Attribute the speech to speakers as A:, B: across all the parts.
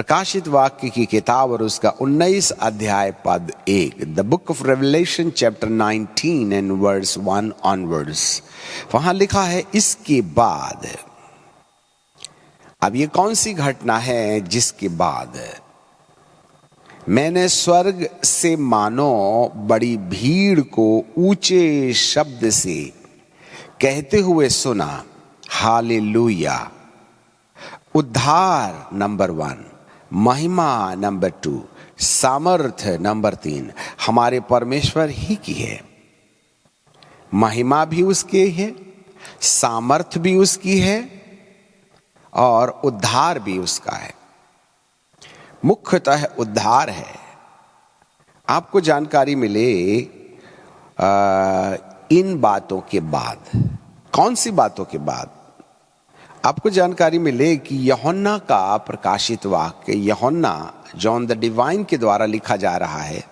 A: प्रकाशित वाक्य की किताब और उसका 19 अध्याय पद 1, the book of Revelation chapter 19 and verse 1 onwards. वहां लिखा है इसके बाद। अब ये कौन सी घटना है जिसके बाद? मैंने स्वर्ग से मानो बड़ी भीड़ को ऊंचे शब्द से कहते हुए सुना, हालेलुया। उद्धार नंबर 1, महिमा नंबर 2, सामर्थ्य नंबर 3 हमारे परमेश्वर ही की है। महिमा भी उसकी है, सामर्थ्य भी उसकी है और उद्धार भी उसका है। मुख्यतः उद्धार है। आपको जानकारी मिले इन बातों के बाद। कौन सी बातों के बाद? आपको जानकारी मिले कि यूहन्ना का प्रकाशित वाक्य, यूहन्ना जॉन द डिवाइन के द्वारा लिखा जा रहा है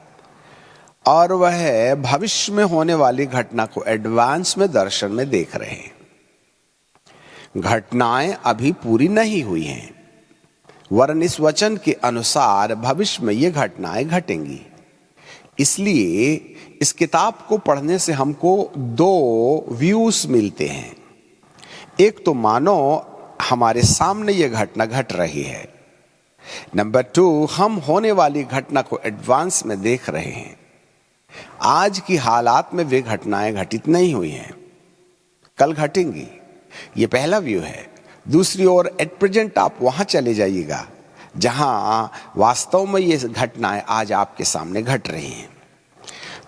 A: और वह भविष्य में होने वाली घटना को एडवांस में दर्शन में देख रहे हैं। घटनाएं अभी पूरी नहीं हुई हैं, वरन इस वचन के अनुसार भविष्य में ये घटनाएं घटेंगी। इसलिए इस किताब को पढ़ने से हमको 2 व्यूज मिलते हैं। एक तो मानो हमारे सामने ये घटना घट रही है, नंबर 2 हम होने वाली घटना को एडवांस में देख रहे हैं। आज की हालात में वे घटनाएं घटित नहीं हुई हैं, कल घटेंगी। ये पहला व्यू है। दूसरी ओर एट प्रेजेंट आप वहां चले जाइएगा जहां वास्तव में ये घटनाएं आज आपके सामने घट रही हैं।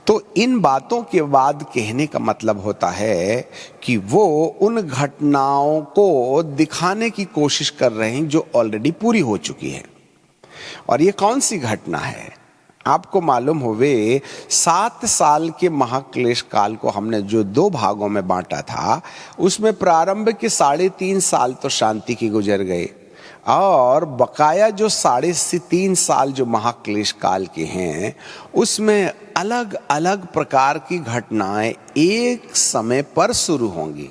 A: तो इन बातों के बाद कहने का मतलब होता है कि वो उन घटनाओं को दिखाने की कोशिश कर रहे हैं जो ऑलरेडी पूरी हो चुकी है। और ये कौन सी घटना है? आपको मालूम होवे 7 साल के महाक्लेश काल को हमने जो 2 भागों में बांटा था, उसमें प्रारंभ के 3.5 साल तो शांति की गुजर गए और बकाया जो 3.5 साल जो महाक्लेश काल के हैं, उसमें अलग अलग प्रकार की घटनाएं एक समय पर शुरू होंगी।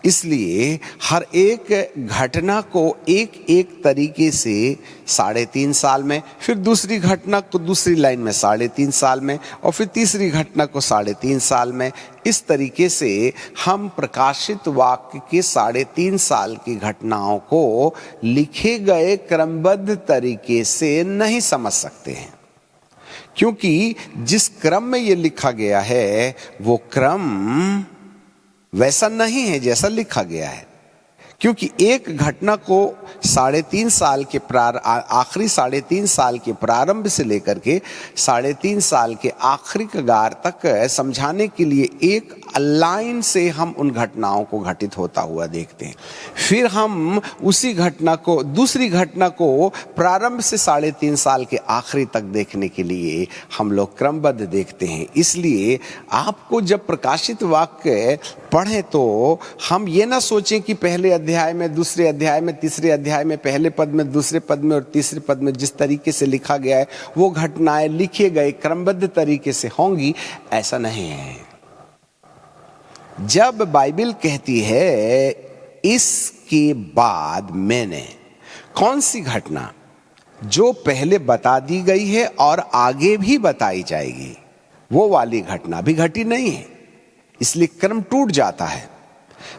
A: इसलिए हर एक घटना को एक एक तरीके से 3.5 साल में, फिर दूसरी घटना को दूसरी लाइन में 3.5 साल में, और फिर तीसरी घटना को 3.5 साल में, इस तरीके से हम प्रकाशित वाक्य के 3.5 साल की घटनाओं को लिखे गए क्रमबद्ध तरीके से नहीं समझ सकते हैं, क्योंकि जिस क्रम में ये लिखा गया है वो क्रम वैसा नहीं है जैसा लिखा गया है। क्योंकि एक घटना को 3.5 साल के आखिरी 3.5 साल के प्रारंभ से लेकर के 3.5 साल के आखिरी कगार तक समझाने के लिए एक लाइन से हम उन घटनाओं को घटित होता हुआ देखते हैं। फिर हम उसी घटना को, दूसरी घटना को प्रारंभ से 3.5 साल के आखिरी तक देखने के लिए हम लोग क्रमबद्ध देखते हैं। इसलिए आपको जब प्रकाशित वाक्य पढ़ें तो हम ये ना सोचें कि पहले अध्याय में, दूसरे अध्याय में, तीसरे अध्याय में, पहले पद में, दूसरे पद में और तीसरे पद में जिस तरीके से लिखा गया है वो घटनाएं लिखे गए क्रमबद्ध तरीके से होंगी, ऐसा नहीं है। जब बाइबल कहती है इसके बाद मैंने, कौन सी घटना? जो पहले बता दी गई है और आगे भी बताई जाएगी, वो वाली घटना भी घटी नहीं है, इसलिए क्रम टूट जाता है।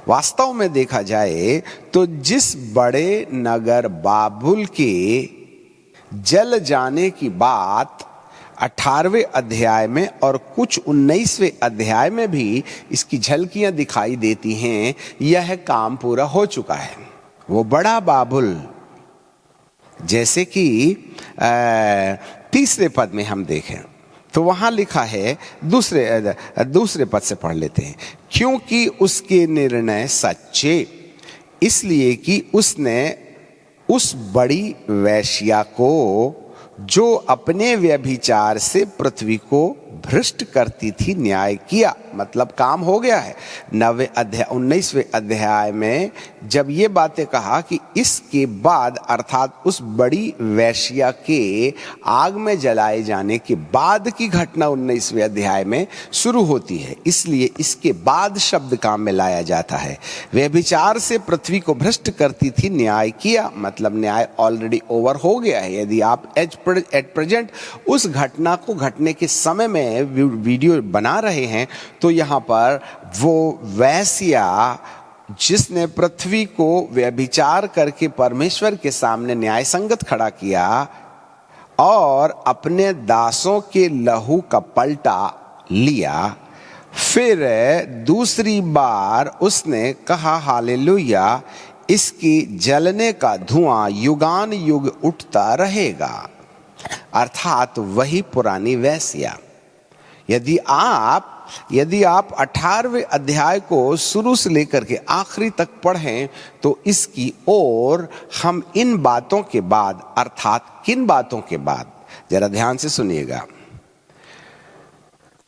A: वास्तव में देखा जाए तो जिस बड़े नगर बाबुल के जल जाने की बात 18वें अध्याय में और कुछ 19वें अध्याय में भी इसकी झलकियां दिखाई देती हैं, यह काम पूरा हो चुका है। वो बड़ा बाबुल, जैसे कि 3 पद में हम देखें तो वहां लिखा है, दूसरे पद से पढ़ लेते हैं, क्योंकि उसके निर्णय सच्चे, इसलिए कि उसने उस बड़ी वेश्या को जो अपने व्यभिचार से पृथ्वी को भ्रष्ट करती थी न्याय किया, मतलब काम हो गया है। 19वें अध्याय में जब ये बातें कहा कि इसके बाद अर्थात उस बड़ी वेश्या के आग में जलाए जाने के बाद की घटना 19वें अध्याय में शुरू होती है, इसलिए इसके बाद शब्द काम में लाया जाता है। व्यभिचार से पृथ्वी को भ्रष्ट करती थी न्याय किया, मतलब न्याय ऑलरेडी ओवर हो गया है। यदि आप एट प्रेजेंट उस घटना को घटने के समय में वीडियो बना रहे हैं तो यहाँ पर वो वेश्या जिसने पृथ्वी को व्यभिचार करके परमेश्वर के सामने न्याय संगत खड़ा किया और अपने दासों के लहू का पलटा लिया, फिर दूसरी बार उसने कहा हालेलुया, इसकी जलने का धुआं युगान युग उठता रहेगा, अर्थात वही पुरानी वेश्या। यदि आप 18वें अध्याय को शुरू से लेकर के आखिरी तक पढ़ें तो इसकी ओर हम इन बातों के बाद, अर्थात किन बातों के बाद, जरा ध्यान से सुनिएगा।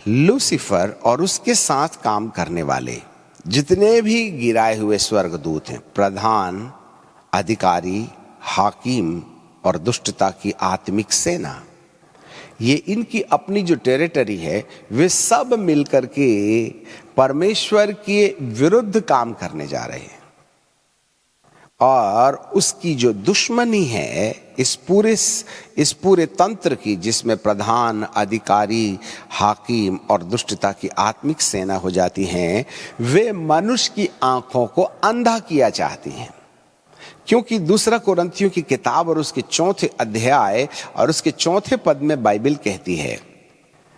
A: लूसीफर और उसके साथ काम करने वाले जितने भी गिराए हुए स्वर्गदूत हैं, प्रधान, अधिकारी, हाकिम और दुष्टता की आत्मिक सेना, ये इनकी अपनी जो टेरिटरी है वे सब मिलकर के परमेश्वर के विरुद्ध काम करने जा रहे हैं। और उसकी जो दुश्मनी है इस पूरे तंत्र की, जिसमें प्रधान, अधिकारी, हाकिम और दुष्टता की आत्मिक सेना हो जाती हैं, वे मनुष्य की आंखों को अंधा किया चाहती हैं। क्योंकि दूसरा कोरिन्थियों की किताब और उसके 4 अध्याय और उसके 4 पद में बाइबल कहती है,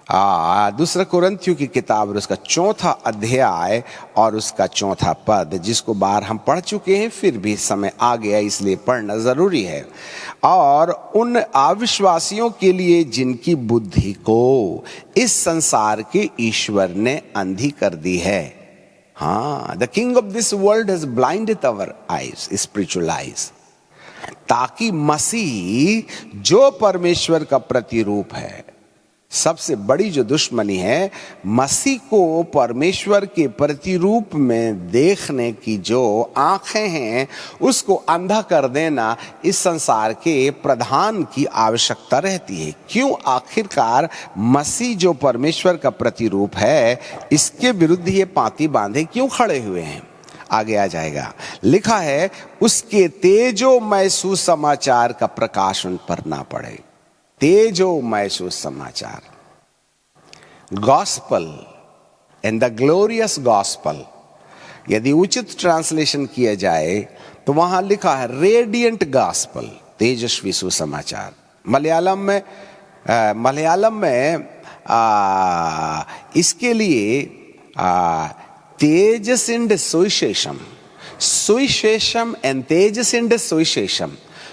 A: दूसरा कोरिन्थियों की किताब और उसका 4 अध्याय और उसका 4 पद, जिसको बार हम पढ़ चुके हैं, फिर भी समय आ गया इसलिए पढ़ना जरूरी है। और उन अविश्वासियों के लिए जिनकी बुद्धि को इस संसार के ईश्वर ने अंधी कर दी है। the king of this world has blinded our eyes, spiritual eyes, ताकि मसीह जो परमेश्वर का प्रतिरूप है, सबसे बड़ी जो दुश्मनी है, मसीह को परमेश्वर के प्रतिरूप में देखने की जो आंखें हैं उसको अंधा कर देना इस संसार के प्रधान की आवश्यकता रहती है। क्यों? आखिरकार मसीह जो परमेश्वर का प्रतिरूप है, इसके विरुद्ध ये पांति बांधे क्यों खड़े हुए हैं? आगे आ जाएगा, लिखा है उसके तेजोमय सुसमाचार का प्रकाश उन पर ना पड़े। तेजोमय सुसमाचार, gospel and the glorious gospel, यदि उचित ट्रांसलेशन किया जाए तो वहां लिखा है रेडियंट गॉस्पल, तेजस्वी सुसमाचार। मलयालम में इसके लिए तेजसिंड सुविशेषम, सुविशेषम एंड तेजसिंड सुविशेषम,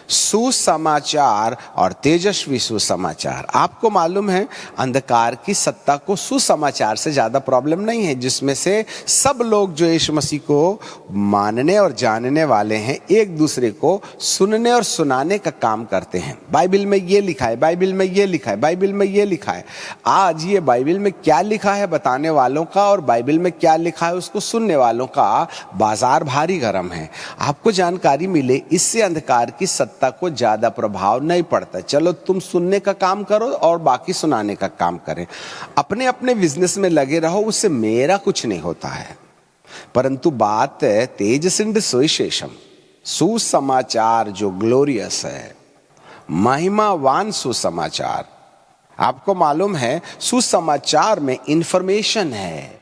A: सुसमाचार और तेजस्वी सुसमाचार। आपको मालूम है अंधकार की सत्ता को सुसमाचार से ज्यादा प्रॉब्लम नहीं है, जिसमें से सब लोग जो यीशु मसीह को मानने और जानने वाले हैं एक दूसरे को सुनने और सुनाने का काम करते हैं। बाइबल में ये लिखा है, बाइबल में ये लिखा है, बाइबल में ये लिखा है। आज ये बाइबल में क्या लिखा है बताने वालों का और बाइबल में क्या लिखा है उसको सुनने वालों का बाजार भारी गर्म है। आपको जानकारी मिले, इससे अंधकार की सत्ता को ज्यादा प्रभाव नहीं पड़ता। चलो तुम सुनने का काम करो और बाकी सुनाने का काम करें, अपने अपने बिजनेस में लगे रहो, उससे मेरा कुछ नहीं होता है। परंतु बात तेजसिंड सुविशेषम, सुसमाचार जो ग्लोरियस है, महिमावान सुसमाचार। आपको मालूम है सुसमाचार में इंफॉर्मेशन है,